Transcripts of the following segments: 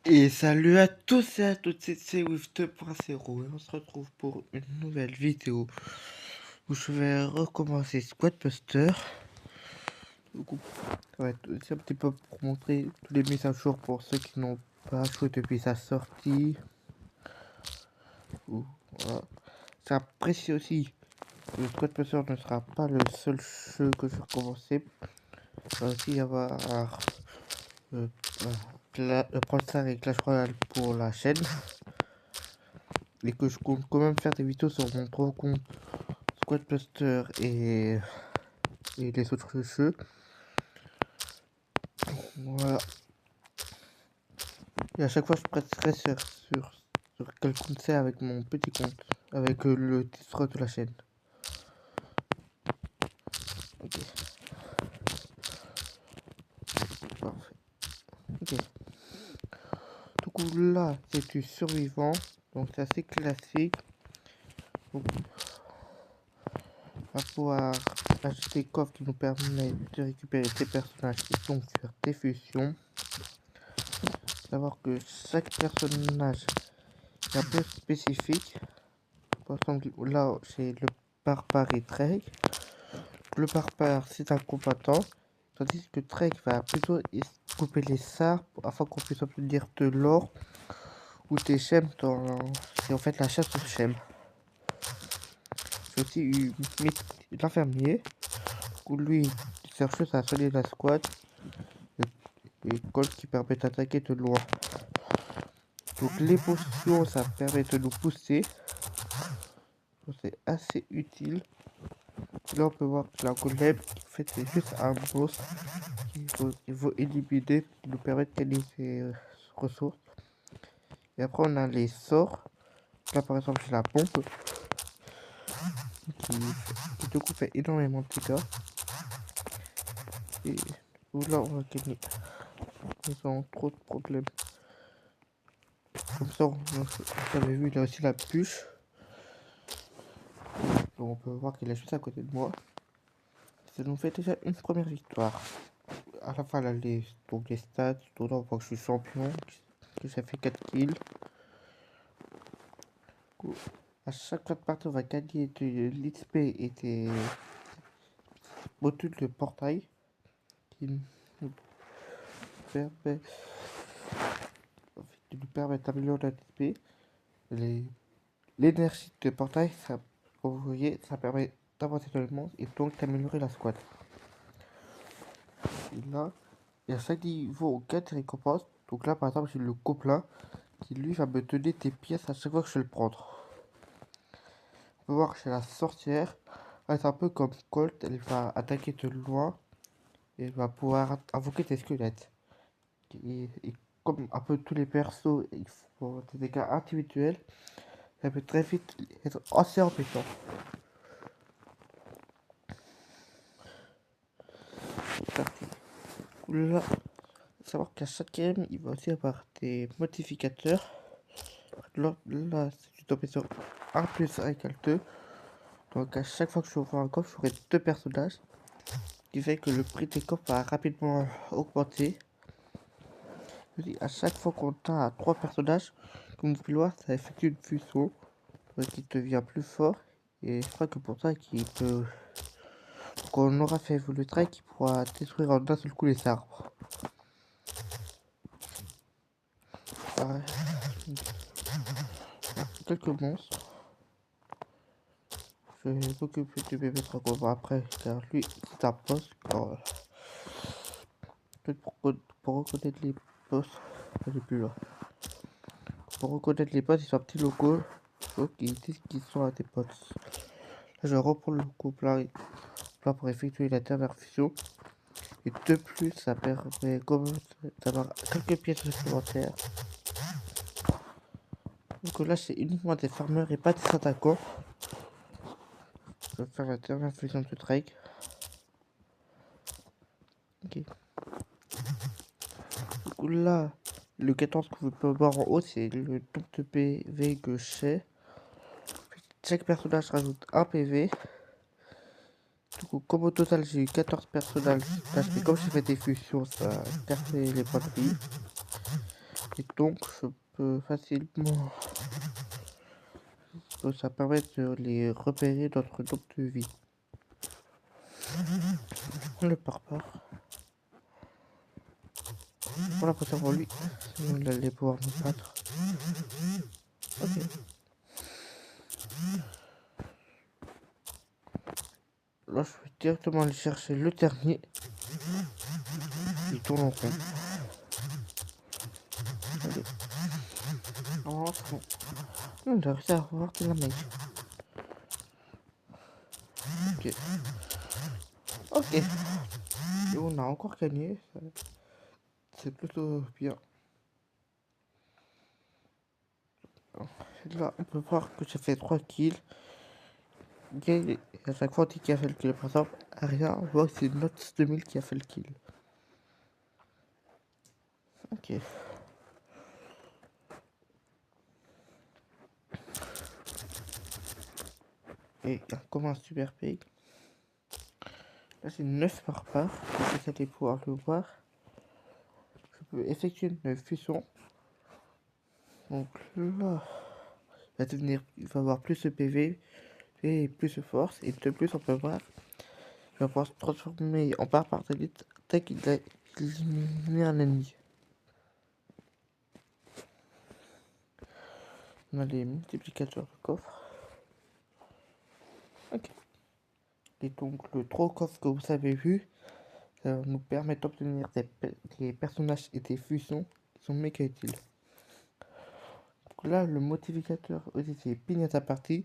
Et salut à tous et à toutes, c'est With 2.0 et on se retrouve pour une nouvelle vidéo où je vais recommencer Squad Buster. Du coup, ça va être aussi un petit peu pour montrer tous les mises à jour pour ceux qui n'ont pas joué depuis sa sortie. Voilà. C'est apprécié aussi que Squad Buster ne sera pas le seul jeu que je vais recommencer. Il va aussi y avoir Brawl Stars et Clash Royale pour la chaîne. Et que je compte quand même faire des vidéos sur mon gros compte Squadbuster et les autres jeux. Voilà. Et à chaque fois, je prêterai sur quel compte c'est avec mon petit compte, avec le titre de la chaîne. Ok. Parfait. Ok. Du coup, là, c'est du survivant. Donc, c'est assez classique. Donc, on va pouvoir acheter des coffres qui nous permettent de récupérer des personnages et donc faire des fusions. Savoir que chaque personnage est un peu spécifique. Par exemple, là, c'est le barbare et Drake. Le barbare, c'est un combattant, tandis que Drake va plutôt couper les arbres afin qu'on puisse obtenir de l'or ou des gemmes dans... C'est en fait la chasse aux gemmes. C'est aussi l'infirmier, où lui, il sert juste à soigner la squad et Colt qui permet d'attaquer de loin. Donc les potions, ça permet de nous pousser. C'est assez utile. Là, on peut voir que la golem, en fait, c'est juste un boss qu'il faut éliminer pour nous permettre de gagner ses ressources. Et après, on a les sorts. Là, par exemple, j'ai la pompe qui du coup fait énormément de dégâts. Et là, on va gagner sans trop de problèmes. Comme ça, vous avez vu, il a aussi la bûche. Donc, on peut voir qu'il est juste à côté de moi. Ça nous fait déjà une première victoire. À la fin, là, donc les stats, donc là, on voit que je suis champion, que j'ai fait 4 kills. À chaque fois de partie, on va gagner de l'XP et des modules de portail qui nous permettent, d'améliorer la l'XP. L'énergie de portail, ça, comme vous voyez, ça permet d'avancer dans le monde et donc d'améliorer la squad. Et là, et à chaque niveau, on gagne des récompenses. Donc là, par exemple, j'ai le gobelin qui lui va me donner des pièces à chaque fois que je vais le prendre. On peut voir que c'est la sorcière. C'est un peu comme Colt, elle va attaquer de loin et elle va pouvoir invoquer des squelettes. Et comme un peu tous les persos, ils font des dégâts individuels, ça peut très vite être assez embêtant. Là, savoir qu'à chaque game, il va aussi avoir des modificateurs. Là, si tu tombes sur 1 plus 1 égale 2. Donc à chaque fois que je ouvre un coffre, j'aurai 2 personnages. Ce qui fait que le prix des coffres va rapidement augmenter. À chaque fois qu'on a 3 personnages, comme vous pouvez le voir, ça effectue une fusion qui devient plus fort. Et je crois que pour ça, qu'on aura fait évoluer Drake, qui pourra détruire en un seul coup les arbres. Ouais. Quelques monstres. Je vais m'occuper du bébé dragon après, car lui, c'est un boss. Pour reconnaître les boss, elle est plus là. Pour reconnaître les boss, ils sont un petit logo. Donc ils disent qu'ils sont à des boss. Là, je reprends le logo plein pour effectuer la dernière fusion. Et de plus, ça permet d'avoir quelques pièces supplémentaires. Donc là, c'est uniquement des farmers et pas des attaquants. Je vais faire la dernière fusion de Drake. Ok. Du coup, là, le 14 que vous pouvez voir en haut, c'est le nombre de PV que j'ai. Chaque personnage rajoute un PV. Du coup, comme au total j'ai eu 14 personnages, mais comme j'ai fait des fusions, ça a cassé les points de vie. Et donc je peux facilement... Ça permet de les repérer dans notre groupe de vie. Le pare-pare. On l'a pris pour lui. Sinon il allait pouvoir nous battre. Ok. Là je vais directement aller chercher le dernier. Il tourne en rond. Allez. Oh, c'est bon. On a réussi à avoir de la neige. Ok. Ok. Et on a encore gagné. C'est plutôt bien. Là, on peut voir que j'ai fait 3 kills. Et à chaque fois qui a fait le kill, par exemple, Aria, on voit que c'est Notes 2000 qui a fait le kill. Ok. Et comme un super pays. Là, c'est 9 par part. Vous allez pouvoir le voir. Je peux effectuer une fusion. Donc là, il va avoir plus de PV et plus de force. Et de plus, on peut voir. Il va pouvoir se transformer en part d'élite dès qu'il a éliminé un ennemi. On a les multiplicateurs de coffres. Ok. Et donc le 3 coffres que vous avez vu, ça nous permet d'obtenir des personnages et des fusions qui sont méga utiles. Donc là, le modificateur aussi c'est Pignata Party.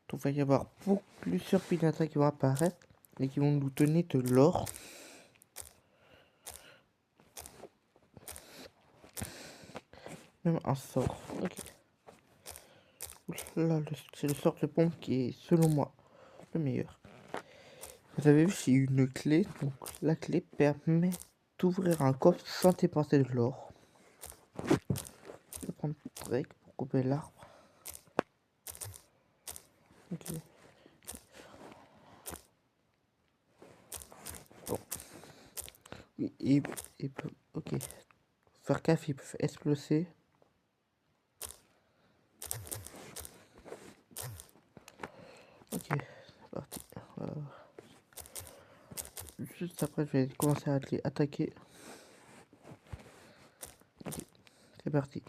Donc il va y avoir plusieurs Pignata qui vont apparaître et qui vont nous donner de l'or. Même un sort. Ok. Là, c'est le sort de pompe qui est selon moi le meilleur. Vous avez vu, j'ai une clé. Donc la clé permet d'ouvrir un coffre sans dépenser de l'or. Je vais prendre Drake pour couper l'arbre. Ok. Bon. Oui, ok. Faire gaffe, ils peuvent exploser. Ok, c'est parti. Juste après, je vais commencer à les attaquer. Ok, c'est parti.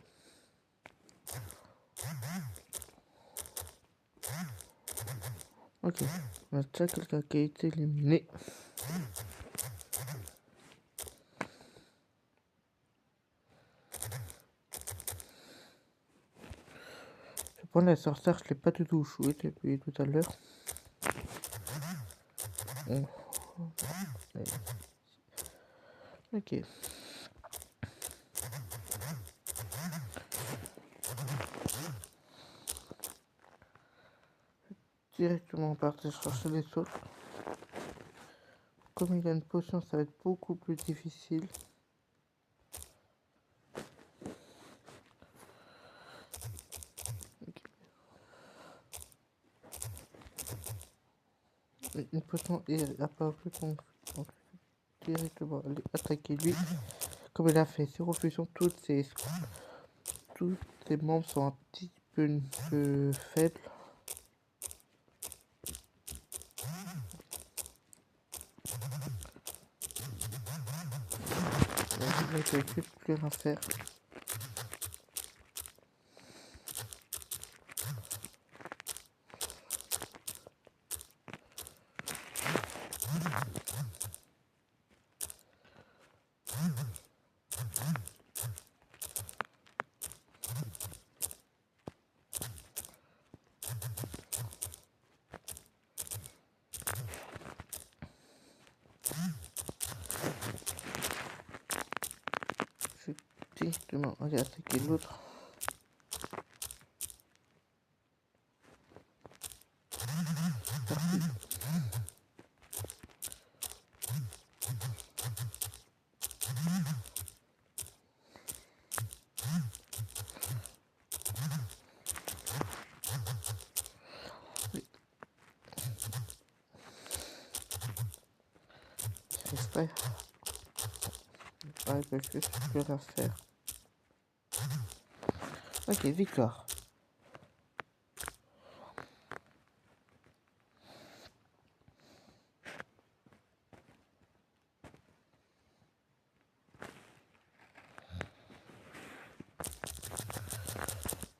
Ok, on a déjà quelqu'un qui a été éliminé. Je prends la sorcière, je l'ai pas du tout joué depuis tout à l'heure. Ok. Directement partir chercher les autres. Comme il a une potion, ça va être beaucoup plus difficile. Okay. Une potion est apparue, donc directement aller attaquer lui. Comme il a fait 0 fusion, tous ses membres sont un petit peu faibles. Il n'y plus rien à faire. Je vais directement aller attaquer l'autre. Exprès. Ah, il peut juste plus rien faire. Ok, victoire.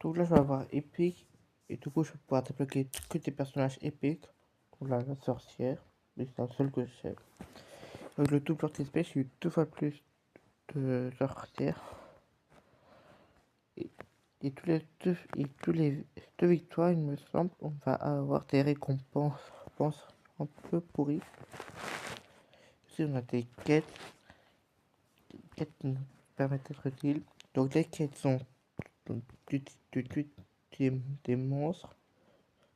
Donc là, je vais avoir épique. Et du coup, je vais pouvoir débloquer que des personnages épiques. Pour la sorcière. Mais c'est un seul que je sais. Avec le double anti-space, j'ai eu 2 fois plus de sorcières. Et tous les 2 victoires, il me semble, on va avoir des récompenses un peu pourries. Ici, on a des quêtes qui nous permettent d'être utiles. Donc, les quêtes sont de tuer des monstres,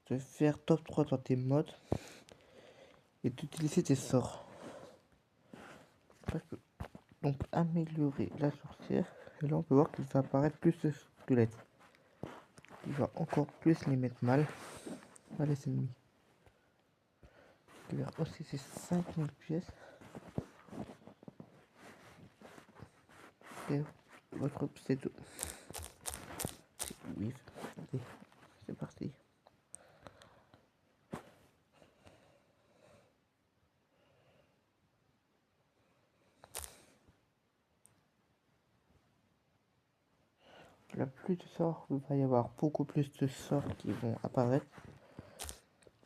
de faire top 3 dans tes modes et d'utiliser des sorts. Je peux donc améliorer la sorcière. Et là, on peut voir qu'il va apparaître plus de squelettes. Il va encore plus les mettre mal à les ennemis. Il va aussi ces 5000 pièces. Et votre pseudo. Oui, allez, c'est parti. La plus de sorts, il va y avoir beaucoup plus de sorts qui vont apparaître.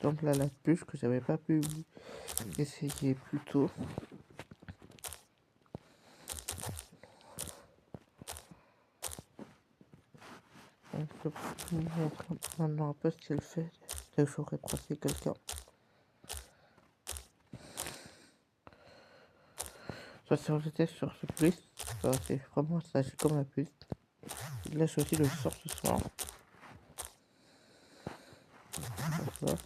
Donc là, la bûche que j'avais pas pu essayer plus tôt. Donc, je vais vous montrer maintenant un peu ce qu'elle fait. Là, j'aurais croisé quelqu'un. Soit si on était sur ce plus, c'est vraiment ça agit comme la puce. Là, j'ai aussi le sort ce soir. Voilà.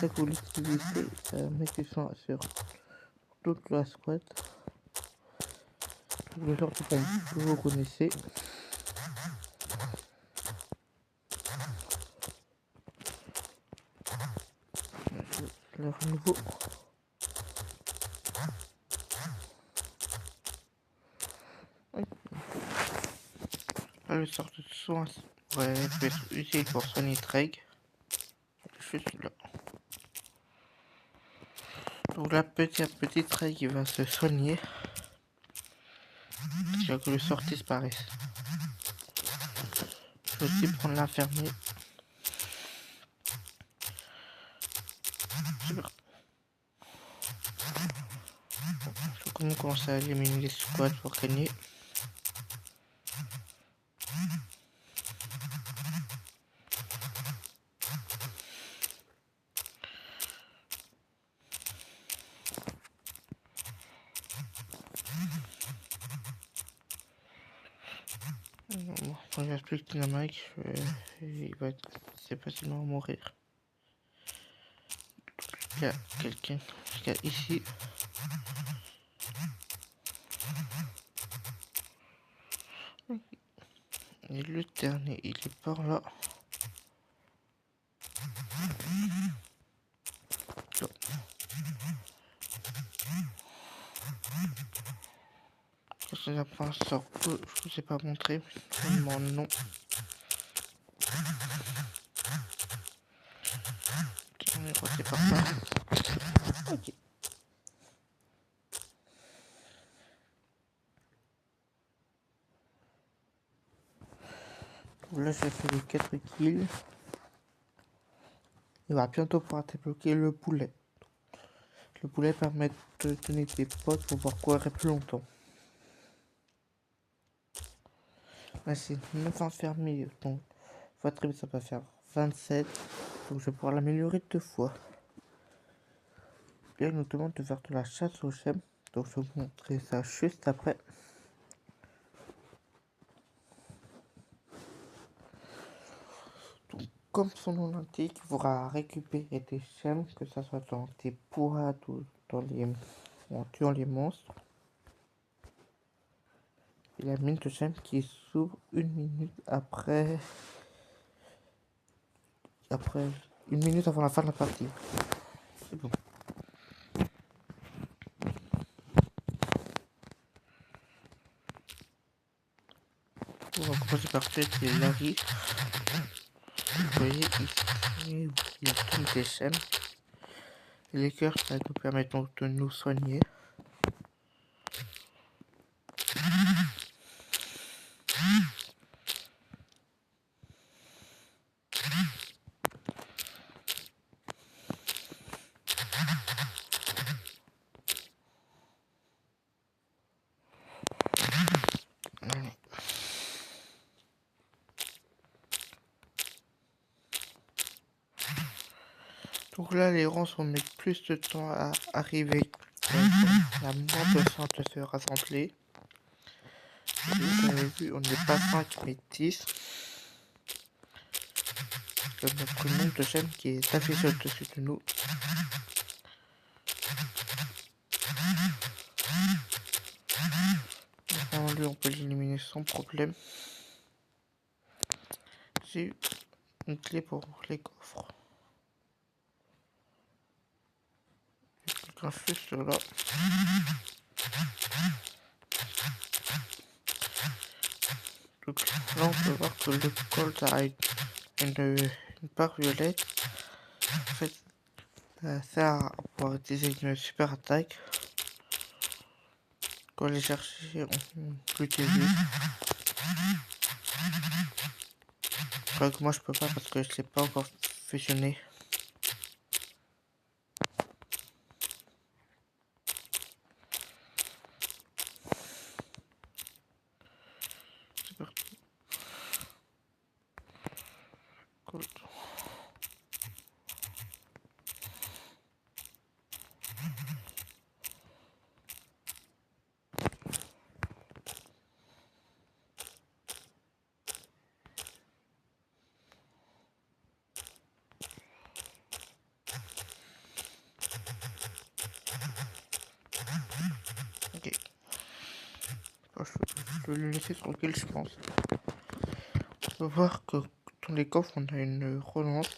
Dès que vous l'utilisez, ça met du sang sur toute la squad. Le genre de bombe que vous connaissez. Je le renouveau. Oui. Là, le sort de soin pourrait être utile pour soigner Treg. Je suis là. Donc là, petit à petit, Treg il va se soigner. Jusqu'à que le sort disparaisse. Je vais aussi prendre l'infirmier. Super. Je vais comment commencer à éliminer les squads pour gagner. Quand il reste plus que dynamique, il va être assez facilement à mourir. Il y a quelqu'un ici. Et le dernier, il est par là. Ça n'a pas un sort que je vous ai pas montré. Seulement non. On est passé par là. Ok. Là j'ai fait les 4 kills. Il va bientôt pouvoir débloquer le poulet. Le poulet permet de donner des potes pour pouvoir courir plus longtemps. Là c'est 9 enfermés, donc votre ça va faire 27. Donc je vais pouvoir l'améliorer 2 fois. Là il nous demande de faire de la chasse aux gemmes. Donc je vais vous montrer ça juste après. Donc, comme son nom l'indique, il faudra récupérer des gemmes, que ce soit dans des boîtes ou en tuant les monstres. Et la mine de gemmes qui s'ouvre 1 minute après 1 minute avant la fin de la partie. C'est bon. on va commencer par tester Larry. Vous voyez ici, il y a toutes les chaînes. Les cœurs, ça nous permet donc de nous soigner. Allez. Donc là, les ronces vont mettre plus de temps à arriver. La moins de sang de se rassembler. Vous avez vu, on n'est pas 5 mais 10. C'est notre nombre de chaînes qui est affiché au-dessus de nous. Enfin, lui, on peut l'éliminer sans problème. J'ai une clé pour les coffres. Je clique juste sur là. Donc là, on peut voir que le Colt a une barre violette. En fait, ça sert à pouvoir utiliser une super attaque. Quand les chercher, on peut utiliser. Donc moi, je peux pas parce que je l'ai pas encore fusionné. C'est parti. Colt. Ok. Je vais le laisser tranquille, je pense. On peut voir que dans les coffres, on a une relance.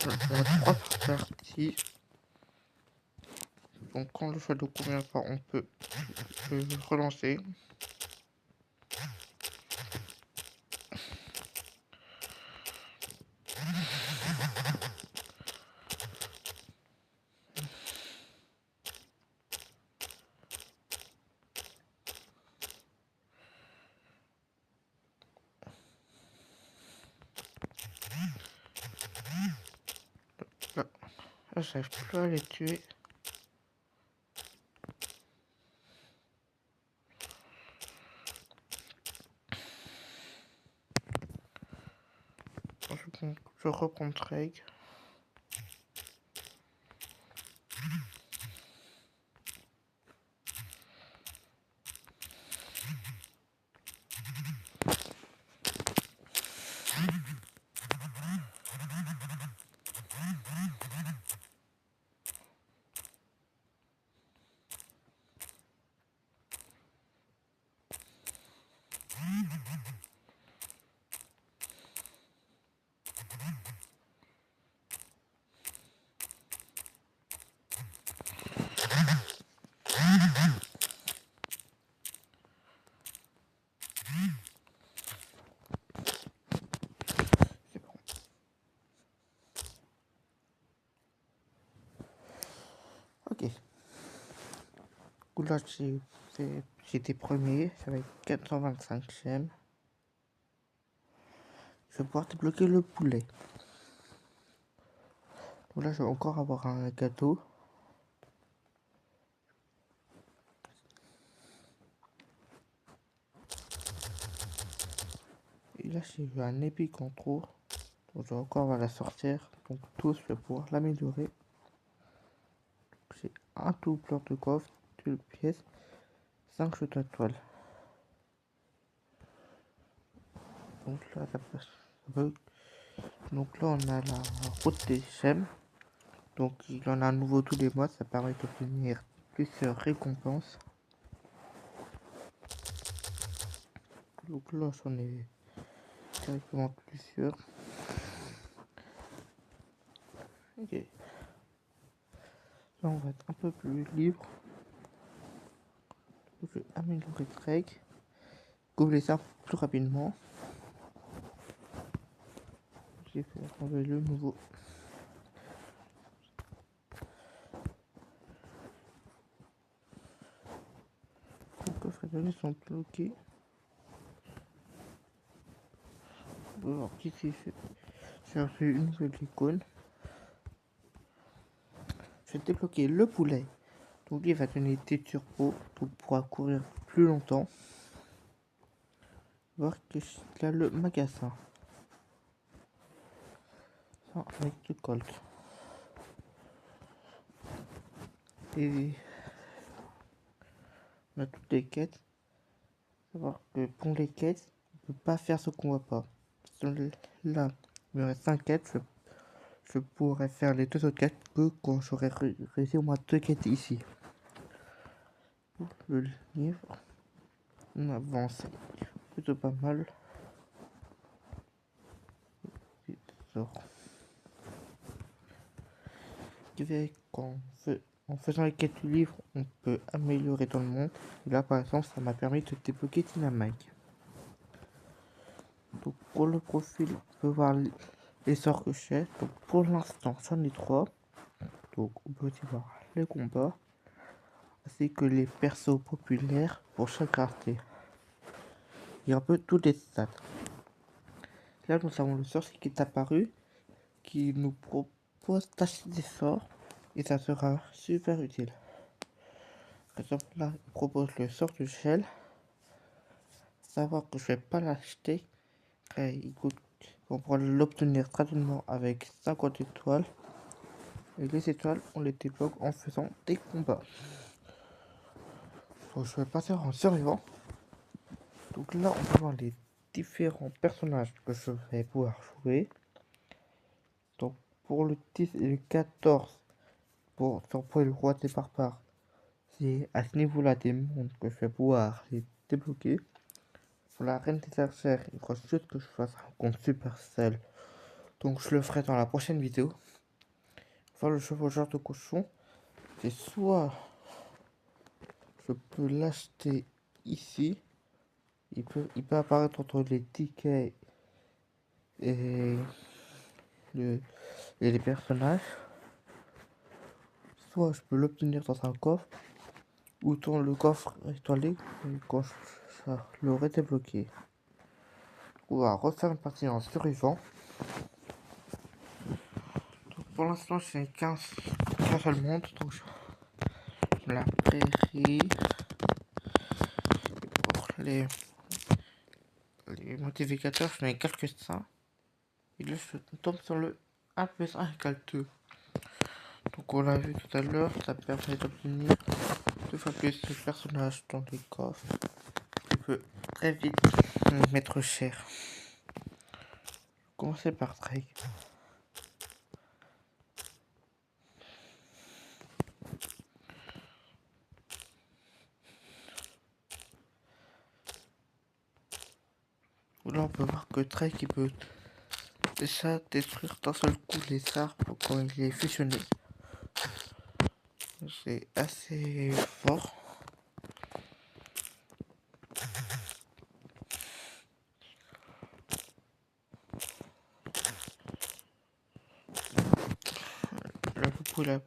On a 3 parties. Donc quand le choix de combien de fois on peut le relancer. Là, j'arrive plus à les tuer. Je reprends Drake. C'est bon. Ok. Là, j'étais premier. Ça va être 425 gemmes. Je vais pouvoir débloquer le poulet. Donc là, je vais encore avoir un gâteau. Et là, j'ai eu un épique en trop. Donc, je vais encore la sortir. Donc, tous, je vais pouvoir l'améliorer. J'ai un doubleur de coffre, 2 pièces, 5 jeux d'étoiles. Donc là, ça peut. Donc là, on a la route des gemmes. Donc il y en a un nouveau tous les mois, ça permet d'obtenir plusieurs récompenses. Donc là, j'en ai directement plusieurs. Ok. Là, on va être un peu plus libre. Je vais améliorer Drake. Gobeler ça plus rapidement. j'ai fait enlever le nouveau. Les coffres étoilés sont bloqués. On peut voir qu'ici j'ai reçu une nouvelle icône. Je vais débloquer le poulet. Donc lui il va donner des turbos, donc on pourra courir plus longtemps. Voir que là le magasin. Ça, avec le Colt. Et on a toutes les quêtes. Savoir que pour les quêtes, on peut pas faire ce qu'on voit pas. Là, il me reste 5 quêtes. Je pourrais faire les 2 autres quêtes que quand j'aurai réussi au moins 2 quêtes ici. Le livre, on avance plutôt pas mal. En faisant les quêtes du livre, on peut améliorer dans le monde. Et là, par exemple, ça m'a permis de débloquer Dynamite. Donc, pour le profil, on peut voir les sorts que j'ai. Donc, pour l'instant, j'en ai 3. Donc, on peut aussi voir les combats, ainsi que les persos populaires pour chaque rareté. Il y a un peu tous les stats. Là, nous avons le sorcier qui est apparu, qui nous propose d'acheter des sorts, et ça sera super utile. Par exemple, là, il propose le sort de gel. Savoir que je vais pas l'acheter, il coûte, on pourra l'obtenir gratuitement avec 50 étoiles. Et les étoiles, on les débloque en faisant des combats. Donc, je vais passer en survivant. Donc là, on peut voir les différents personnages que je vais pouvoir jouer. Donc pour le 10 et le 14, pour le roi des barbares, c'est à ce niveau-là des mondes que je vais pouvoir les débloquer. Pour la reine des archères, il faut juste que je fasse un compte Supercell. Donc je le ferai dans la prochaine vidéo. Enfin, le chevaucheur de cochon, c'est soit je peux l'acheter ici. Il peut apparaître entre les tickets et les personnages. Soit je peux l'obtenir dans un coffre, ou dans le coffre étoilé quand je l'aurai débloqué. On va refaire une partie en survivant. Donc pour l'instant j'ai qu'un seul monde, donc la prairie. Pour les modificateurs, je n'ai quelques-uns. Et là je tombe sur le 1 plus 1 égale 2. Donc on l'a vu tout à l'heure, ça permet d'obtenir 2 fois plus de personnages dans les coffres. Tu peux très vite mettre cher. Commencer par Drake. Là on peut voir que Drake il peut déjà détruire d'un seul coup les arbres quand il est fusionné. C'est assez fort. Là vous pouvez les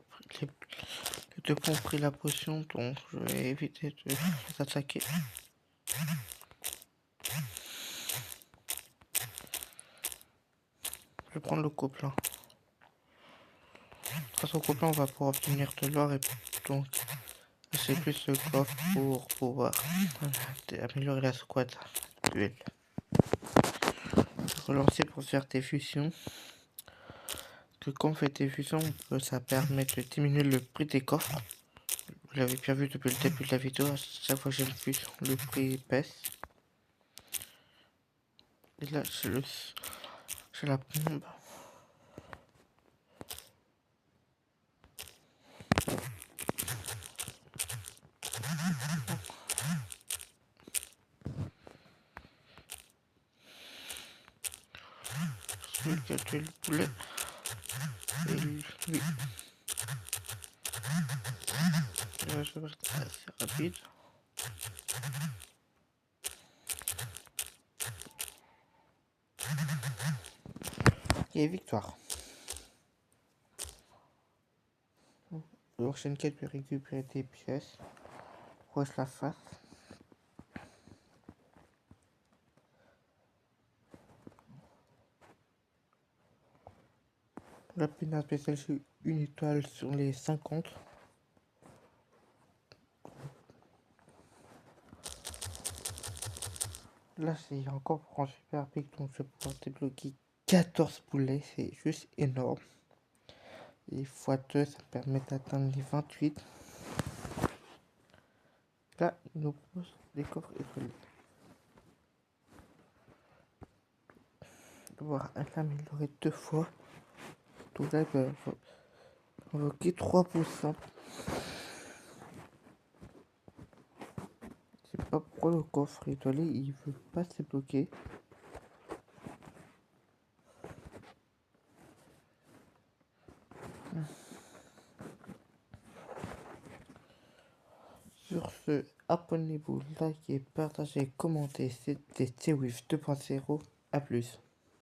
deux points ont pris la potion, donc je vais éviter de les attaquer. Je vais prendre le couplant. Grâce au couplant, on va pouvoir obtenir de l'or et donc acheter plus de coffre pour pouvoir améliorer la squad duel. Relancer pour faire des fusions. Que quand on fait des fusions, ça permet de diminuer le prix des coffres. Vous l'avez bien vu depuis le début de la vidéo, à chaque fois que j'ai une fusion, le prix baisse. Et là, j'ai la bombe. Je vais calculer le poulet. Et lui. Là, je vais être assez rapide. Et victoire. La prochaine quête peut récupérer des pièces. Roche la face. La pénale spéciale, c'est une étoile sur les 50. Là, c'est encore pour un super pic, donc je vais pouvoir débloquer 14 poulets, c'est juste énorme. Et x2, ça me permet d'atteindre les 28. Là, il nous propose des coffres étoilés. On va l'améliorer 2 fois. Donc là, il peut invoquer 3 poussins. Je sais pas pourquoi le coffre étoilé, il veut pas se bloquer. Sur ce, abonnez-vous, likez, partagez, commentez. C'était T-With 2.0. A plus.